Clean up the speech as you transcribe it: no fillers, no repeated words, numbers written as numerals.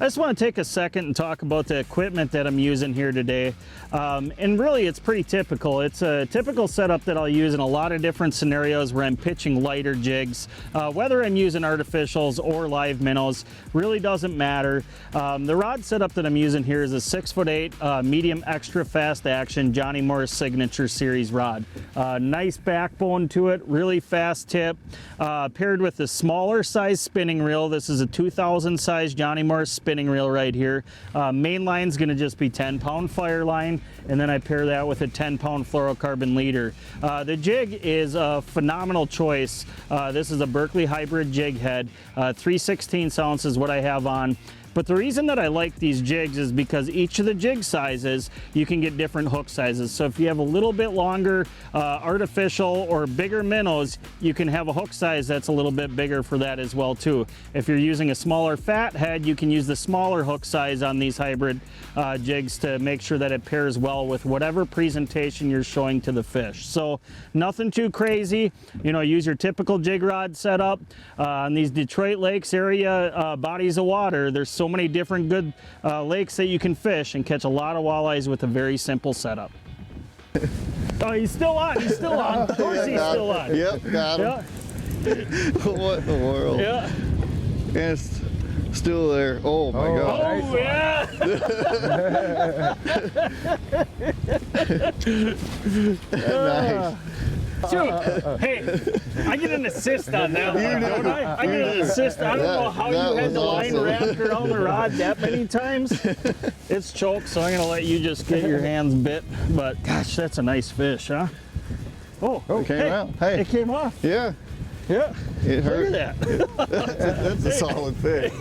I just want to take a second and talk about the equipment that I'm using here today. And really it's pretty typical. It's a typical setup that I'll use in a lot of different scenarios where I'm pitching lighter jigs. Whether I'm using artificials or live minnows, really doesn't matter. The rod setup that I'm using here is a 6'8" medium extra fast action Johnny Morris Signature Series rod. Nice backbone to it, really fast tip, paired with the smaller size spinning reel. This is a 2000 size Johnny Morris spinning reel right here. Main line's gonna just be 10-pound fire line, and then I pair that with a 10-pound fluorocarbon leader. The jig is a phenomenal choice. This is a Berkeley hybrid jig head. 3/16 ounce is what I have on. But the reason that I like these jigs is because each of the jig sizes, you can get different hook sizes. So if you have a little bit longer artificial or bigger minnows, you can have a hook size that's a little bit bigger for that as well too. If you're using a smaller fat head, you can use the smaller hook size on these hybrid jigs to make sure that it pairs well with whatever presentation you're showing to the fish. So nothing too crazy. You know, use your typical jig rod setup. On these Detroit Lakes area bodies of water, there's so many different good lakes that you can fish and catch a lot of walleyes with a very simple setup. Oh, he's still on. He's still on. Of course he's still on. Yep, got him. Yeah. What in the world? Yeah. And it's still there. Oh my God. Oh, yeah. Nice. Shoot. Hey, I get an assist on that one, don't I? I get an assist. I don't know how you had the line wrapped around the rod that many times. It's choked, so I'm going to let you just get your hands bit. But gosh, that's a nice fish, huh? Oh, It came out. Hey. It came off. Yeah. Yeah. It hurt. Look at that. That's a solid fish.